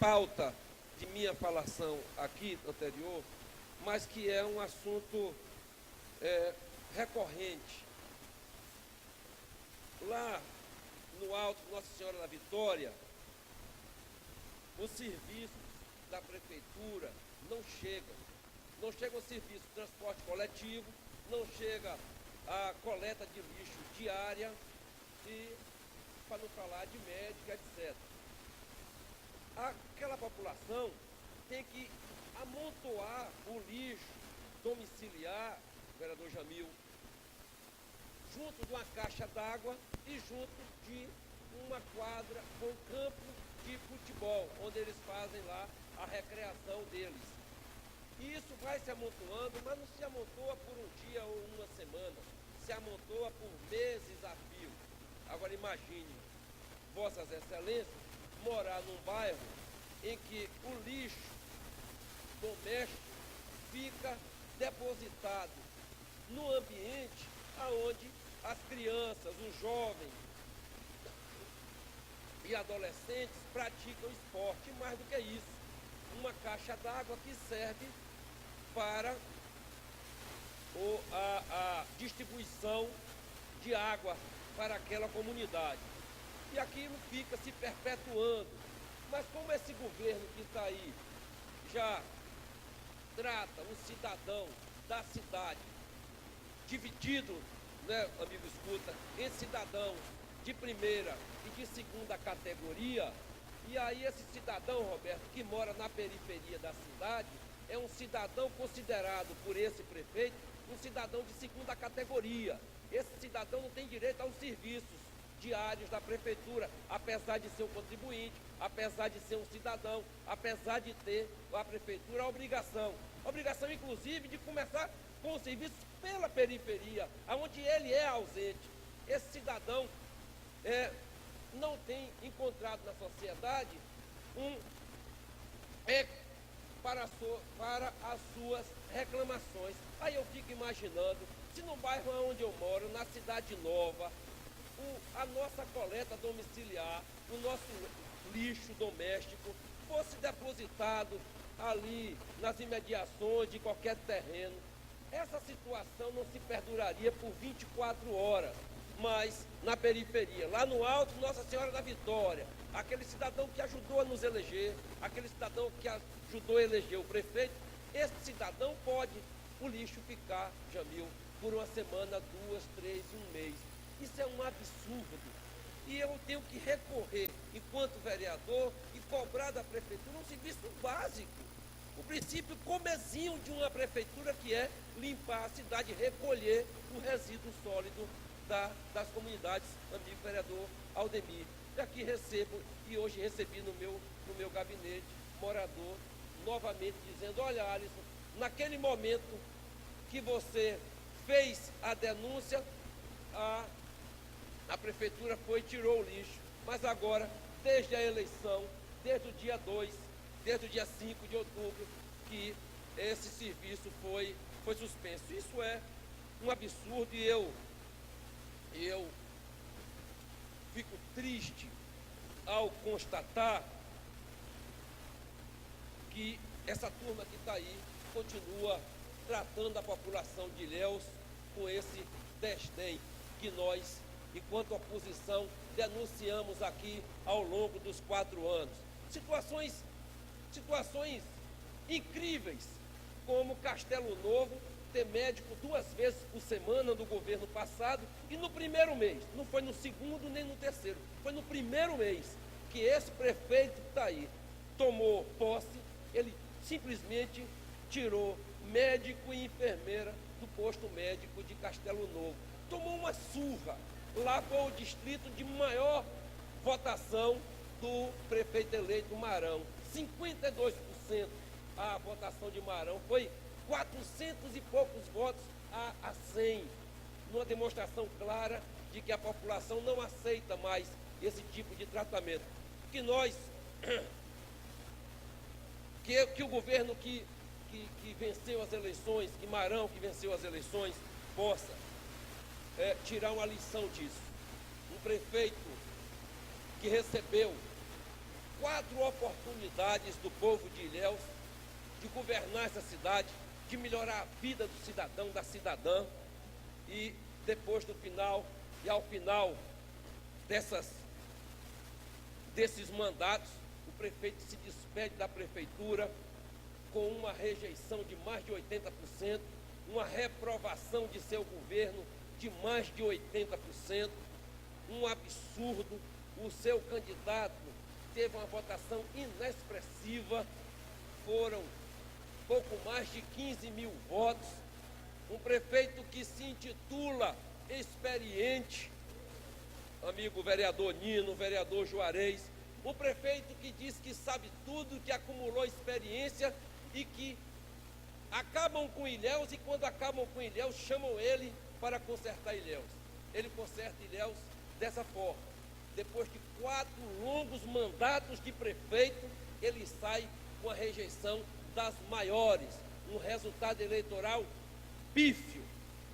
pauta de minha falação aqui anterior, mas que é um assunto recorrente. Lá no Alto Nossa Senhora da Vitória, os serviços da prefeitura não chegam. Não chega o serviço de transporte coletivo, não chega a coleta de lixo diária e, para não falar de médica, etc. Aquela população tem que amontoar o lixo domiciliar, vereador Jamil, junto de uma caixa d'água e junto de uma quadra ou um campo de futebol, onde eles fazem lá a recreação deles. E isso vai se amontoando, mas não se amontoa por um dia ou uma semana, se amontoa por meses a fio. Agora imagine, Vossas Excelências, morar num bairro em que o lixo doméstico fica depositado no ambiente aonde as crianças, os jovens e adolescentes praticam esporte. E mais do que isso, uma caixa d'água que serve para a distribuição de água para aquela comunidade. E aquilo fica se perpetuando. Mas como esse governo que está aí já trata o cidadão da cidade dividido, né, amigo escuta, em cidadão de primeira e de segunda categoria, e aí esse cidadão, Roberto, que mora na periferia da cidade, é um cidadão considerado por esse prefeito um cidadão de segunda categoria. Esse cidadão não tem direito aos serviços diários da prefeitura, apesar de ser um contribuinte, apesar de ser um cidadão, apesar de ter a prefeitura a obrigação inclusive de começar com os serviços pela periferia, onde ele é ausente. Esse cidadão não tem encontrado na sociedade para as suas reclamações. Aí eu fico imaginando, se no bairro onde eu moro, na Cidade Nova, a nossa coleta domiciliar, o nosso lixo doméstico fosse depositado ali nas imediações de qualquer terreno, essa situação não se perduraria por 24 horas, mas na periferia, lá no alto, Nossa Senhora da Vitória, aquele cidadão que ajudou a nos eleger, aquele cidadão que ajudou a eleger o prefeito, esse cidadão pode o lixo ficar, Jamil, por uma semana, 2, 3, um mês. Isso é um absurdo. E eu tenho que recorrer, enquanto vereador, e cobrar da prefeitura um serviço básico. O princípio comezinho de uma prefeitura, que é limpar a cidade, recolher o resíduo sólido das comunidades, amigo vereador Aldemir. E aqui recebo, e hoje recebi no meu gabinete, morador, novamente dizendo: olha, Alisson, naquele momento que você fez a denúncia, a prefeitura foi e tirou o lixo, mas agora, desde a eleição, desde o dia 2, desde o dia 5 de outubro, que esse serviço foi suspenso. Isso é um absurdo e eu fico triste ao constatar que essa turma que está aí continua tratando a população de Ilhéus com esse desdém que nós, enquanto oposição, denunciamos aqui ao longo dos 4 anos. Situações incríveis, como Castelo Novo ter médico 2 vezes por semana do governo passado, e no primeiro mês, não foi no segundo nem no terceiro, foi no primeiro mês que esse prefeito que está aí tomou posse, ele simplesmente tirou médico e enfermeira do posto médico de Castelo Novo. Tomou uma surra. Lá foi o distrito de maior votação do prefeito eleito Marão. 52% a votação de Marão. Foi 400 e poucos votos a 100. Numa demonstração clara de que a população não aceita mais esse tipo de tratamento. Que nós, que o governo que venceu as eleições, que Marão que venceu as eleições, possa tirar uma lição disso. Um prefeito que recebeu 4 oportunidades do povo de Ilhéus de governar essa cidade, de melhorar a vida do cidadão, da cidadã, e depois do final, e ao final desses mandatos, o prefeito se despede da prefeitura com uma rejeição de mais de 80%, uma reprovação de seu governo de mais de 80%, um absurdo. O seu candidato teve uma votação inexpressiva, foram pouco mais de 15 mil votos. Um prefeito que se intitula experiente, amigo vereador Nino, vereador Juarez, um prefeito que diz que sabe tudo, que acumulou experiência e que acabam com Ilhéus, e quando acabam com Ilhéus, chamam ele para consertar Ilhéus. Ele conserta Ilhéus dessa forma. Depois de 4 longos mandatos de prefeito, ele sai com a rejeição das maiores, um resultado eleitoral pífio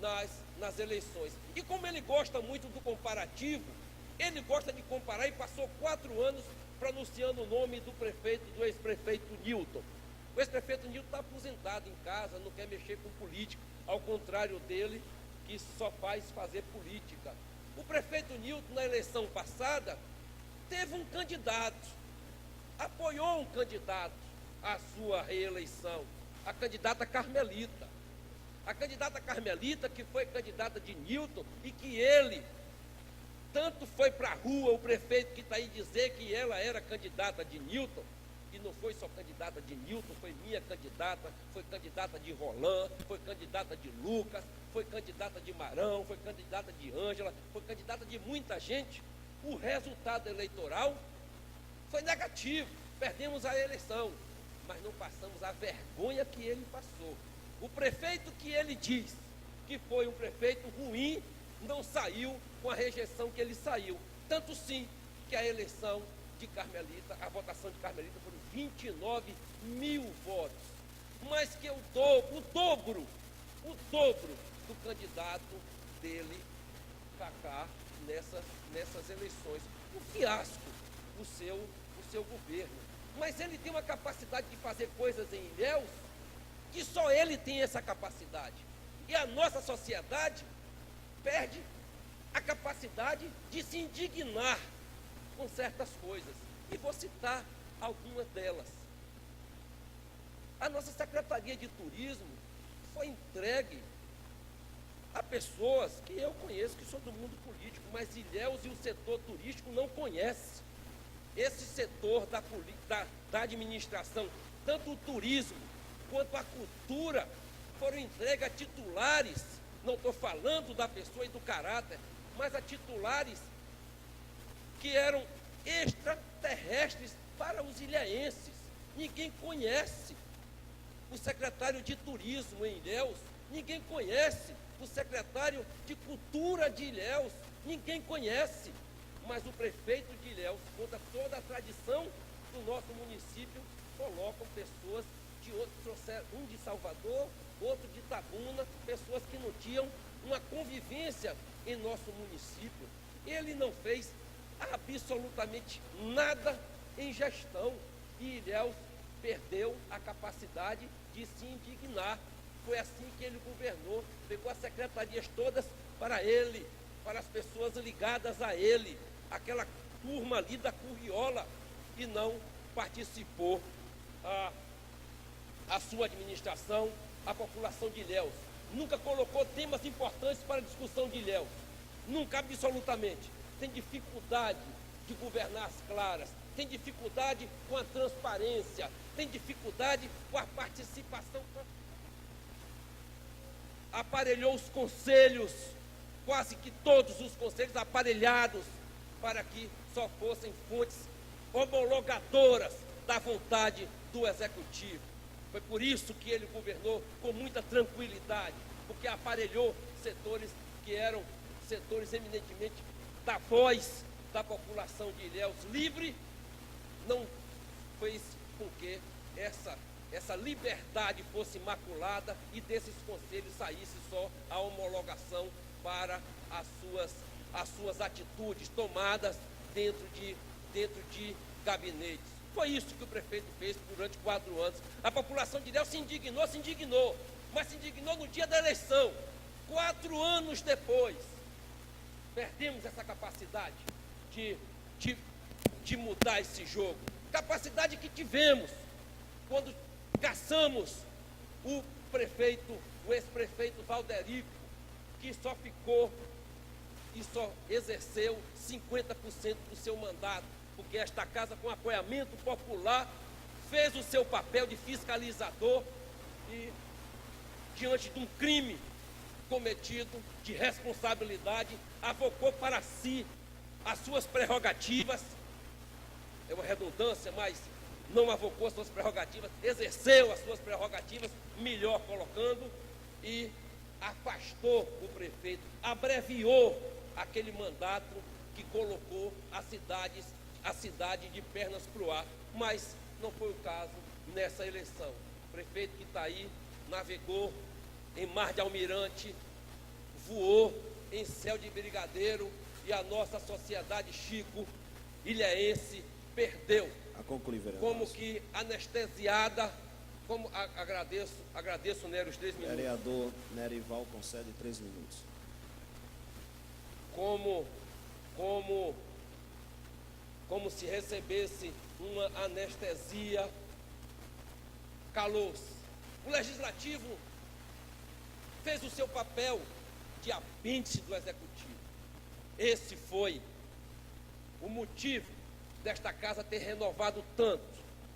nas eleições. E como ele gosta muito do comparativo, ele gosta de comparar e passou 4 anos pronunciando o nome do prefeito, do ex-prefeito Nilton. O ex-prefeito Nilton está aposentado em casa, não quer mexer com política, ao contrário dele, que só faz fazer política. O prefeito Nilton, na eleição passada, teve um candidato, apoiou um candidato à sua reeleição, a candidata Carmelita. A candidata Carmelita, que foi candidata de Nilton, e que ele tanto foi para a rua, o prefeito que está aí, dizer que ela era candidata de Nilton, e não foi só candidata de Nilton, foi minha candidata, foi candidata de Roland, foi candidata de Lucas, foi candidata de Marão, foi candidata de Ângela, foi candidata de muita gente. O resultado eleitoral foi negativo, perdemos a eleição, mas não passamos a vergonha que ele passou. O prefeito que ele diz que foi um prefeito ruim, não saiu com a rejeição que ele saiu. Tanto sim que a eleição de Carmelita, a votação de Carmelita foram 29 mil votos. Mais que o dobro do candidato dele, Cacá, nessas eleições. Um fiasco o seu governo. Mas ele tem uma capacidade de fazer coisas em Ilhéus que só ele tem essa capacidade. E a nossa sociedade perde a capacidade de se indignar com certas coisas. E vou citar algumas delas. A nossa Secretaria de Turismo foi entregue a pessoas que eu conheço, que são do mundo político, mas Ilhéus e o setor turístico não conhecem. Esse setor da administração, tanto o turismo quanto a cultura, foram entregues a titulares, não estou falando da pessoa e do caráter, mas a titulares que eram extraterrestres para os ilhéenses. Ninguém conhece o secretário de turismo em Ilhéus, ninguém conhece o secretário de cultura de Ilhéus, ninguém conhece. Mas o prefeito de Ilhéus, contra toda a tradição do nosso município, colocam pessoas de outros, um de Salvador, outro de Itabuna, pessoas que não tinham uma convivência em nosso município. Ele não fez absolutamente nada em gestão, e Ilhéus perdeu a capacidade de se indignar. Foi assim que ele governou, pegou as secretarias todas para ele, para as pessoas ligadas a ele, aquela turma ali da curriola, e não participou a sua administração, a população de Ilhéus. Nunca colocou temas importantes para a discussão de Ilhéus. Nunca, absolutamente. Tem dificuldade de governar as claras, tem dificuldade com a transparência, tem dificuldade com a participação. Aparelhou os conselhos, quase que todos os conselhos aparelhados, para que só fossem fontes homologadoras da vontade do executivo. Foi por isso que ele governou com muita tranquilidade, porque aparelhou setores que eram setores eminentemente da voz da população de Ilhéus livre, não fez com que essa liberdade fosse maculada e desses conselhos saísse só a homologação para as suas atitudes tomadas dentro de gabinetes. Foi isso que o prefeito fez durante 4 anos. A população de Ilhéus se indignou, mas se indignou no dia da eleição. 4 anos depois, perdemos essa capacidade de mudar esse jogo. Capacidade que tivemos quando caçamos o ex-prefeito Valderico, que só ficou e só exerceu 50% do seu mandato, porque esta casa, com apoiamento popular, fez o seu papel de fiscalizador e, diante de um crime cometido, de responsabilidade, avocou para si as suas prerrogativas. É uma redundância, mas não avocou as suas prerrogativas, exerceu as suas prerrogativas, melhor colocando, e afastou o prefeito, abreviou aquele mandato que colocou a cidade de pernas para o ar. Mas não foi o caso nessa eleição. O prefeito que está aí navegou em mar de almirante, voou em céu de brigadeiro, e a nossa sociedade chico-ilhéense perdeu. A concluir, vereador. Como que anestesiada, como agradeço, Nery, os 3 minutos. Vereador Nerival concede 3 minutos. Como se recebesse uma anestesia, calou-se. O Legislativo fez o seu papel de apêndice do Executivo. Esse foi o motivo desta casa ter renovado tanto.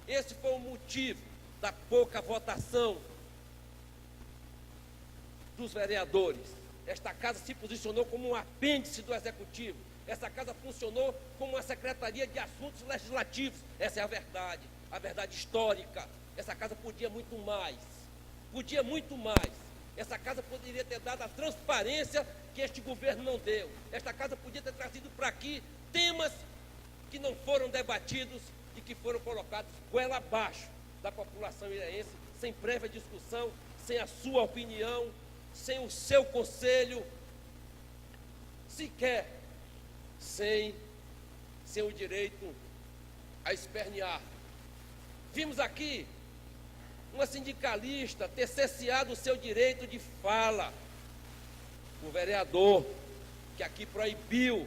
Esse foi o motivo da pouca votação dos vereadores. Esta casa se posicionou como um apêndice do Executivo. Essa casa funcionou como uma secretaria de assuntos legislativos. Essa é a verdade histórica. Essa casa podia muito mais. Essa casa poderia ter dado a transparência que este governo não deu. Esta casa podia ter trazido para aqui temas que não foram debatidos e que foram colocados goela abaixo da população ilhéense, sem prévia discussão, sem a sua opinião, sem o seu conselho, sequer sem o direito a espernear. Vimos aqui uma sindicalista ter cesseado o seu direito de fala. O vereador que aqui proibiu